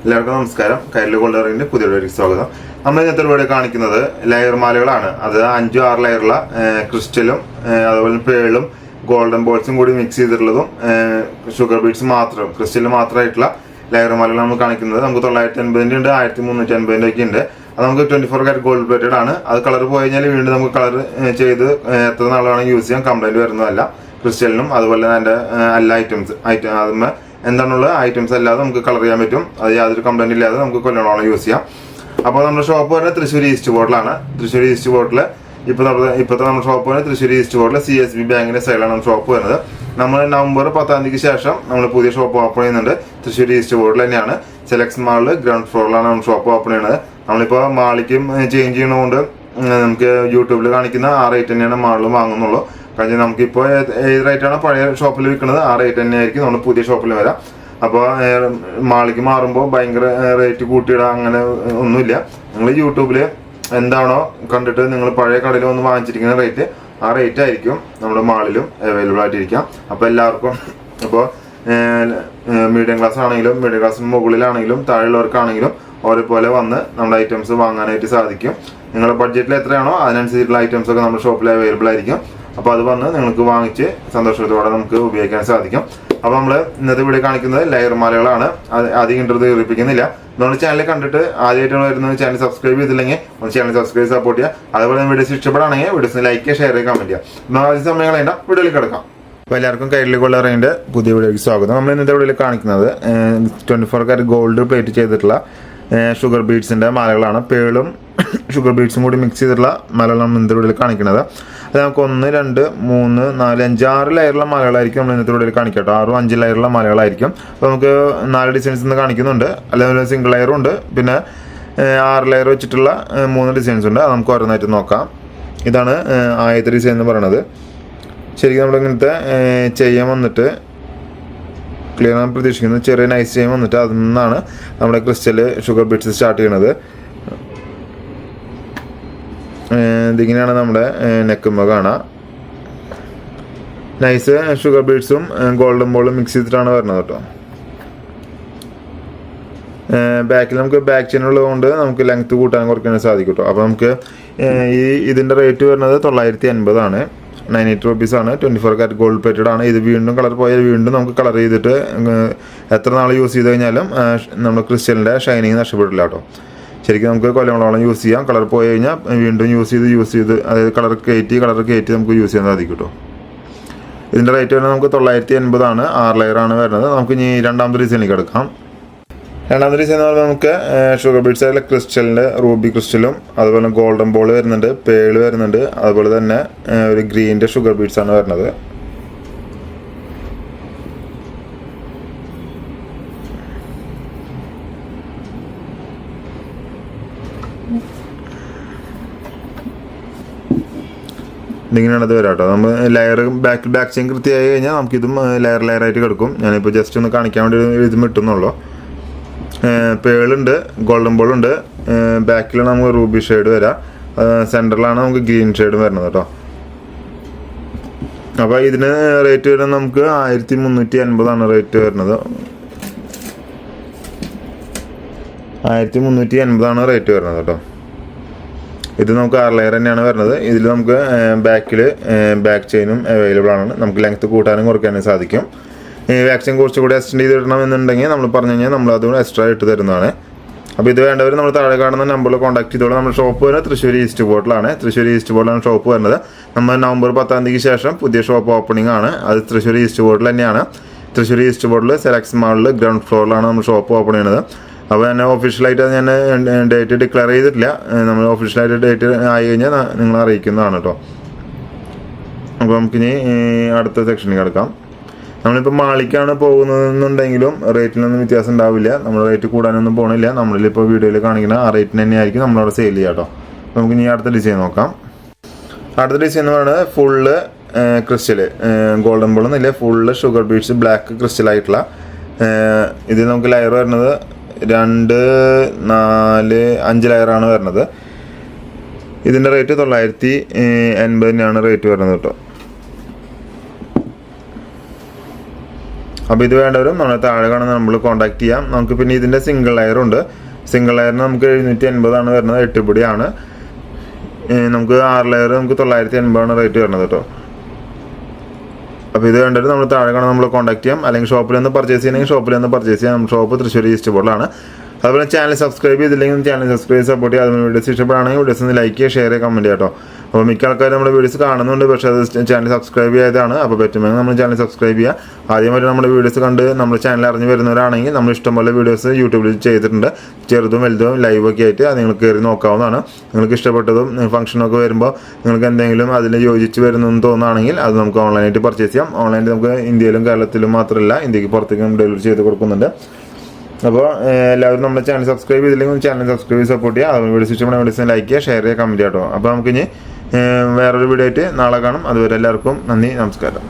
എല്ലാവർക്കും നമസ്കാരം. കൈരളി ഗോൾഡ് റേഞ്ചിന്റെ പുതിയ വീഡിയോയിലേക്ക് സ്വാഗതം. നമ്മൾ ഇന്നത്തെ വീഡിയോ കാണിക്കുന്നത് ലെയർ മാലകളാണ്. അത് 5-6 ലെയറുള്ള ക്രിസ്റ്റലും അതുപോലെ പേളും ഗോൾഡൻ ബോൾസും കൂടി മിക്സ് ചെയ്തിട്ടുള്ളതും ഷുഗർ ബീഡ്സ് മാത്രം ക്രിസ്റ്റൽ മാത്രമായിട്ടുള്ള ലെയർ മാലകൾ നമ്മൾ കാണിക്കുന്നത്. നമുക്ക് 980 ഉണ്ട്, 1350 ഒക്കെ ഉണ്ട്. അത് നമുക്ക് 24 കാരറ്റ് ഗോൾഡ് പ്ലേറ്റഡ് ആണ്. അത് കളർ പോയി കഴിഞ്ഞാൽ വീണ്ടും നമുക്ക് കളർ ചെയ്ത് എത്ര നാളാണെങ്കിൽ യൂസ് ചെയ്യാം. കംപ്ലൈന്റ് വരുന്നതല്ല. ക്രിസ്റ്റലിനും അതുപോലെ തന്നെ എല്ലാ അതിന്മേ എന്താണുള്ള ഐറ്റംസ് അല്ലാതെ നമുക്ക് കളർ ചെയ്യാൻ പറ്റും. അത് യാതൊരു കംപ്ലൈന്റ് ഇല്ലാതെ നമുക്ക് കൊല്ലണോളം യൂസ് ചെയ്യാം. അപ്പോൾ നമ്മുടെ ഷോപ്പ് വരുന്നത് തൃശ്ശൂർ ഈസ്റ്റ് ബോർഡിലാണ്. തൃശ്ശൂർ ഈസ്റ്റ് ബോർഡിൽ ഇപ്പോഴത്തെ നമ്മുടെ ഷോപ്പ് വരുന്നത് തൃശ്ശൂർ ഈസ്റ്റ് ബോർഡിൽ CSB ബാങ്കിന്റെ സൈഡിലാണ് നമ്മുടെ ഷോപ്പ് വരുന്നത്. നമ്മൾ നവംബർ 10 ശേഷം നമ്മൾ പുതിയ ഷോപ്പ് ഓപ്പൺ ചെയ്യുന്നുണ്ട്. തൃശ്ശൂർ ഈസ്റ്റ് ബോർഡിൽ തന്നെയാണ്. സെലക്സ് മാളിൽ ഗ്രൗണ്ട് ഫ്ലോറിലാണ് നമ്മൾ ഷോപ്പ് ഓപ്പൺ ചെയ്യുന്നത്. നമ്മളിപ്പോൾ മാളിക്കും ചേഞ്ച് ചെയ്യണതുകൊണ്ട് നമുക്ക് യൂട്യൂബിൽ കാണിക്കുന്ന ആ റേറ്റ് തന്നെയാണ് മാളിൽ വാങ്ങുന്നുള്ളൂ. കാരണം നമുക്കിപ്പോൾ ഏത് റേറ്റാണ് പഴയ ഷോപ്പിൽ വിൽക്കുന്നത് ആ റേറ്റ് തന്നെ ആയിരിക്കും നമ്മൾ പുതിയ ഷോപ്പിൽ വരാം. അപ്പോൾ മാളിക്ക് മാറുമ്പോൾ ഭയങ്കര റേറ്റ് കൂട്ടിയിടാം അങ്ങനെ ഒന്നുമില്ല. നിങ്ങൾ യൂട്യൂബിൽ എന്താണോ കണ്ടിട്ട് നിങ്ങൾ പഴയ കടയിൽ വന്ന് വാങ്ങിച്ചിരിക്കുന്ന റേറ്റ് ആ റേറ്റ് ആയിരിക്കും നമ്മുടെ മാളിലും അവൈലബിൾ ആയിട്ടിരിക്കാം. അപ്പോൾ എല്ലാവർക്കും ഇപ്പോൾ മീഡിയം ക്ലാസ് ആണെങ്കിലും മീഡിയം ക്ലാസ്സിന് മുകളിലാണെങ്കിലും താഴെയുള്ളവർക്കാണെങ്കിലും ഒരേപോലെ വന്ന് നമ്മുടെ ഐറ്റംസ് വാങ്ങാനായിട്ട് സാധിക്കും. നിങ്ങളുടെ ബഡ്ജറ്റിൽ എത്രയാണോ അതിനനുസരിച്ചുള്ള ഐറ്റംസ് ഒക്കെ നമ്മുടെ ഷോപ്പിൽ അവൈലബിൾ ആയിരിക്കും. അപ്പോൾ അത് വന്ന് നിങ്ങൾക്ക് വാങ്ങിച്ച് സന്തോഷത്തോടെ നമുക്ക് ഉപയോഗിക്കാൻ സാധിക്കും. അപ്പോൾ നമ്മൾ ഇന്നത്തെ വീഡിയോ കാണിക്കുന്നത് ലെയർ മാലകളാണ്. അധികം ദീർഘിപ്പിക്കുന്നില്ല. നമ്മുടെ ചാനൽ കണ്ടിട്ട് ആദ്യമായിട്ടാണ് വരുന്നത് ചാനൽ സബ്സ്ക്രൈബ് ചെയ്തില്ലെങ്കിൽ ഒന്ന് ചാനൽ സബ്സ്ക്രൈബ് സപ്പോർട്ട് ചെയ്യുക. അതുപോലെ വീഡിയോസ് ഇഷ്ടപ്പെടുകയാണെങ്കിൽ വീഡിയോസിന് ലൈക്ക് ചെയ്യുക, ഷെയർ ചെയ്യുക, കമൻറ്റ് ചെയ്യുക. ആദ്യ സമയങ്ങളേണ്ട വീഡിയോയിൽ കിടക്കാം. അപ്പോൾ എല്ലാവർക്കും കൈരളി ഗോൾഡ് റേഞ്ചിന്റെ പുതിയ വീഡിയോയ്ക്ക് സ്വാഗതം. നമ്മൾ ഇന്നത്തെ വീഡിയോയിൽ കാണിക്കുന്നത് 24 കാരറ്റ് ഗോൾഡ് പ്ലേറ്റ് ചെയ്തിട്ടുള്ള ഷുഗർ ബീഡ്സിന്റെ മാലകളാണ്. പേളും ഷുഗർ ബീഡ്സും കൂടി മിക്സ് ചെയ്തിട്ടുള്ള മാലകളാണ് ഇന്നത്തെ വീഡിയോയിൽ കാണിക്കുന്നത്. അത് നമുക്ക് 1, 2, 3, 4, 5, 6 ലെയറുള്ള മാലകളായിരിക്കും നമ്മൾ ഇന്നത്തെ വീഡിയോയിൽ കാണിക്കട്ടോ. 6, 5 ലെയറുള്ള മാലകളായിരിക്കും. അപ്പോൾ നമുക്ക് 4 ഡിസൈൻസ് ഇന്ന് കാണിക്കുന്നുണ്ട്. അല്ലെങ്കിൽ സിംഗിൾ ലെയറും ഉണ്ട്, പിന്നെ 6 ലെയർ വെച്ചിട്ടുള്ള 3 ഡിസൈൻസ് ഉണ്ട്. അത് നമുക്ക് ഓരോന്നായിട്ട് നോക്കാം. ഇതാണ് ആദ്യത്തെ ഡിസൈൻ എന്ന് പറയുന്നത്. ശരിക്കും നമ്മളിങ്ങനത്തെ ചെയ്യാൻ വന്നിട്ട് ക്ലിയർ ആണ് പ്രതീക്ഷിക്കുന്നത്. ചെറിയ നൈസ് ചെയ്യാൻ വന്നിട്ട് അതിൽ നിന്നാണ് നമ്മുടെ ക്രിസ്റ്റൽ ഷുഗർ ബീഡ്സ് സ്റ്റാർട്ട് ചെയ്യണത്. ഇതിങ്ങനെയാണ് നമ്മുടെ നെക്കുമ്പോൾ കാണാം. നൈസ് ഷുഗർ ബീഡ്സും ഗോൾഡൻ ബോളും മിക്സ് ചെയ്തിട്ടാണ് വരുന്നത് കേട്ടോ. ബാക്കിൽ നമുക്ക് ബാക്ക് ചെയിൻ ഉള്ളതുകൊണ്ട് നമുക്ക് ലെങ്ത് കൂട്ടാൻ കുറയ്ക്കാൻ സാധിക്കും കേട്ടോ. അപ്പോൾ നമുക്ക് ഇതിൻ്റെ റേറ്റ് വരുന്നത് 980 ആണ്. 98 രൂപീസാണ്. 24 കാരറ്റ് ഗോൾഡ് പ്ലേറ്റഡ് ആണ്. ഇത് വീണ്ടും കളർ പോയാൽ വീണ്ടും നമുക്ക് കളർ ചെയ്തിട്ട് എത്ര നാൾ യൂസ് ചെയ്ത് കഴിഞ്ഞാലും നമ്മുടെ ക്രിസ്റ്റലിൻ്റെ ഷൈനിങ് നഷ്ടപ്പെടില്ല കേട്ടോ. ശരിക്കും നമുക്ക് കൊല്ലങ്ങളോളം യൂസ് ചെയ്യാം. കളർ പോയി കഴിഞ്ഞാൽ വീണ്ടും യൂസ് ചെയ്ത് അതായത് കളർ കയറ്റി നമുക്ക് യൂസ് ചെയ്യാൻ സാധിക്കും കേട്ടോ. ഇതിൻ്റെ റേറ്റ് വരുന്നത് നമുക്ക് 980 ആണ്. 6 ലെയറാണ് വരുന്നത്. നമുക്ക് ഇനി രണ്ടാമത്തെ ഡിസൈനിലേക്ക് എടുക്കാം. രണ്ടാമത്തെ ഡിസൈൻ എന്ന് പറയുമ്പോൾ നമുക്ക് ഷുഗർ ബീഡ്സ് ആയിട്ടുള്ള ക്രിസ്റ്റലിൻ്റെ റൂബി ക്രിസ്റ്റലും അതുപോലെ ഗോൾഡൻ ബോൾ വരുന്നുണ്ട്, പേള് വരുന്നുണ്ട്, അതുപോലെ തന്നെ ഒരു ഗ്രീൻ്റെ ഷുഗർ ബീഡ്സ് ആണ് വരുന്നത്. ഇതിങ്ങനെയാണ് ഇത് വരാം കേട്ടോ. നമ്മൾ ലെയർ ബാക്ക് ചെയിൻ കൃത്യമായി കഴിഞ്ഞാൽ നമുക്കിതും ലെയറായിട്ട് കിടക്കും. ഞാനിപ്പോൾ ജസ്റ്റ് ഒന്ന് കാണിക്കാൻ വേണ്ടി ഇത് ഇട്ടുന്നുള്ളൂ. പേളുണ്ട്, ഗോൾഡൻ ബോളുണ്ട്, ബാക്കിലാണ് നമുക്ക് റൂബി ഷെയ്ഡ് വരാം, സെൻറ്ററിലാണ് നമുക്ക് ഗ്രീൻ ഷെയ്ഡ് വരുന്നത് കേട്ടോ. അപ്പോൾ ഇതിന് റേറ്റ് വരുന്നത് നമുക്ക് 1350 ആണ് റേറ്റ് വരുന്നത്. 1380 ആണ് റേറ്റ് വരുന്നത് കേട്ടോ. ഇത് നമുക്ക് 6 ലെയർ തന്നെയാണ് വരുന്നത്. ഇതിൽ നമുക്ക് ബാക്കിൽ ബാക്ക് ചെയിനും അവൈലബിൾ ആണ്. നമുക്ക് ലെങ്ത് കൂട്ടാനും കുറയ്ക്കാനും സാധിക്കും. വാക്സിൻ കുറച്ചുകൂടി എക്സ്റ്റെൻഡ് ചെയ്തിടണം എന്നുണ്ടെങ്കിൽ നമ്മൾ പറഞ്ഞു കഴിഞ്ഞാൽ നമ്മൾ അതുകൊണ്ട് എക്സ്ട്രാ ഇട്ട് തരുന്നതാണ്. അപ്പോൾ ഇത് വേണ്ടവർ നമ്മൾ താഴെ കാണുന്ന നമ്പറിൽ കോൺടാക്ട് ചെയ്തോളൂ. നമ്മുടെ ഷോപ്പ് വരുന്നത് തൃശ്ശൂർ ഈസ്റ്റ് ബോർഡിലാണ്. തൃശ്ശൂർ ഈസ്റ്റ് ബോർഡിലാണ് ഷോപ്പ് വരുന്നത്. നമ്മൾ നവംബർ 10 ശേഷം പുതിയ ഷോപ്പ് ഓപ്പണിംഗ് ആണ്. അത് തൃശ്ശൂർ ഈസ്റ്റ് ബോർഡിൽ തന്നെയാണ്. തൃശ്ശൂർ ഈസ്റ്റ് ബോർഡിൽ സെലക്സ് മാളിൽ ഗ്രൗണ്ട് ഫ്ലോറിലാണ് നമ്മൾ ഷോപ്പ് ഓപ്പൺ ചെയ്യുന്നത്. അപ്പോൾ ഞാൻ ഒഫീഷ്യലായിട്ട് ഞാൻ ഡേറ്റ് ഡിക്ലെയർ ചെയ്തിട്ടില്ല. നമ്മൾ ഒഫീഷ്യലായിട്ട് ഡേറ്റ് ആയി കഴിഞ്ഞാൽ നിങ്ങളെ അറിയിക്കുന്നതാണ് കേട്ടോ. അപ്പോൾ നമുക്കിനി അടുത്ത സെക്ഷനിൽ കിടക്കാം. നമ്മളിപ്പോൾ മാളിക്കാണ് പോകുന്നതെന്നുണ്ടെങ്കിലും റേറ്റിനൊന്നും വ്യത്യാസം ഉണ്ടാവില്ല. നമ്മൾ റേറ്റ് കൂടാനൊന്നും പോകണില്ല. നമ്മളിപ്പോൾ വീഡിയോയിൽ കാണിക്കുന്ന ആ റേറ്റിന് തന്നെയായിരിക്കും നമ്മളവിടെ സെയിൽ ചെയ്യുക കേട്ടോ. നമുക്ക് ഇനി അടുത്ത ഡിസൈൻ നോക്കാം. അടുത്ത ഡിസൈൻ എന്ന് പറയുന്നത് ഫുള്ള് ക്രിസ്റ്റൽ ഗോൾഡൻ ബോൾ എന്നില്ല, ഫുള്ള് ഷുഗർ ബീഡ്സ് ബ്ലാക്ക് ക്രിസ്റ്റലായിട്ടുള്ള. ഇതിൽ നമുക്ക് ലെയർ വരുന്നത് 2, 4, 5 ലെയറാണ് വരുന്നത്. ഇതിൻ്റെ റേറ്റ് 980 തന്നെയാണ് റേറ്റ് വരുന്നത് കേട്ടോ. അപ്പോൾ ഇത് വേണ്ടവരും നമ്മളെ താഴെ കാണുന്ന നമ്മൾ കോൺടാക്ട് ചെയ്യാം. നമുക്ക് പിന്നെ ഇതിൻ്റെ സിംഗിൾ ലെയറുണ്ട്. സിംഗിൾ ലെയറിന് നമുക്ക് 780 വരുന്നത്, 8 പൊടിയാണ്. നമുക്ക് 6 ലെയർ നമുക്ക് 980 റേറ്റ് വരുന്നത് കേട്ടോ. അപ്പോൾ ഇത് വേണ്ടവർ നമ്മൾ താഴെ കാണുന്ന നമ്മൾ കോൺടാക്ട് ചെയ്യാം. അല്ലെങ്കിൽ ഷോപ്പിൽ നിന്ന് പർച്ചേസ് ചെയ്യണമെങ്കിൽ ഷോപ്പിൽ നിന്ന് പർച്ചേസ് ചെയ്യാം. ഷോപ്പ് തൃശ്ശൂർ ഈസ്റ്റ് ബോർഡിലാണ്. അതുപോലെ ചാനൽ സബ്സ്ക്രൈബ് ചെയ്തില്ലെങ്കിൽ ചാനൽ സബ്സ്ക്രൈബ് സപ്പോർട്ട് ചെയ്യുക. അതുപോലെ വീഡിയോസ് ഇഷ്ടപ്പെടുകയാണെങ്കിൽ വീഡിയോസ് ഒന്ന് ലൈക്ക് ചെയ്യുക, ഷെയർ ചെയ്യുക, കമൻറ്റ് ചെയ്യാം കേട്ടോ. അപ്പോൾ മിക്ക ആൾക്കാരും നമ്മുടെ വീഡിയോസ് കാണുന്നുണ്ട്, പക്ഷേ അത് ചാനൽ സബ്സ്ക്രൈബ് ചെയ്തതാണ്. അപ്പോൾ പറ്റുമെങ്കിൽ നമ്മൾ ചാനൽ സബ്സ്ക്രൈബ് ചെയ്യുക. ആദ്യമായിട്ട് നമ്മുടെ വീഡിയോസ് കണ്ട് നമ്മുടെ ചാനൽ അറിഞ്ഞ് വരുന്നവരാണെങ്കിൽ നമ്മൾ ഇഷ്ടംപോലെ വീഡിയോസ് യൂട്യൂബിൽ ചെയ്തിട്ടുണ്ട്, ചെറുതും വലുതും ലൈവൊക്കെ ആയിട്ട്. അത് നിങ്ങൾക്ക് കയറി നോക്കാവുന്നതാണ്. നിങ്ങൾക്ക് ഇഷ്ടപ്പെട്ടതും ഫംഗ്ഷനൊക്കെ വരുമ്പോൾ നിങ്ങൾക്ക് എന്തെങ്കിലും അതിൽ യോജിച്ച് വരുന്നെന്ന് തോന്നുകയാണെങ്കിൽ അത് നമുക്ക് ഓൺലൈനായിട്ട് പർച്ചേസ് ചെയ്യാം. ഓൺലൈനിൽ നമുക്ക് ഇന്ത്യയിലും കേരളത്തിലും മാത്രമല്ല, ഇന്ത്യക്ക് പുറത്തേക്കും ഡെലിവറി ചെയ്ത് കൊടുക്കുന്നുണ്ട്. അപ്പോൾ എല്ലാവരും നമ്മുടെ ചാനൽ സബ്സ്ക്രൈബ് ചെയ്തില്ലെങ്കിൽ ചാനൽ സബ്സ്ക്രൈബ് ചെയ്ത് സപ്പോർട്ട് ചെയ്യുക. അതുപോലെ വീഡിയോസ് ഇഷ്ടപ്പെടുന്ന വീഡിയോസ് ലൈക്ക് ചെയ്യുക, ഷെയർ ചെയ്യുക, കമൻറ്റ് ചെയ്യാം കേട്ടോ. അപ്പോൾ നമുക്കിനി വേറൊരു വീഡിയോ ആയിട്ട് നാളെ കാണും. അതുവരെ എല്ലാവർക്കും നന്ദി, നമസ്കാരം.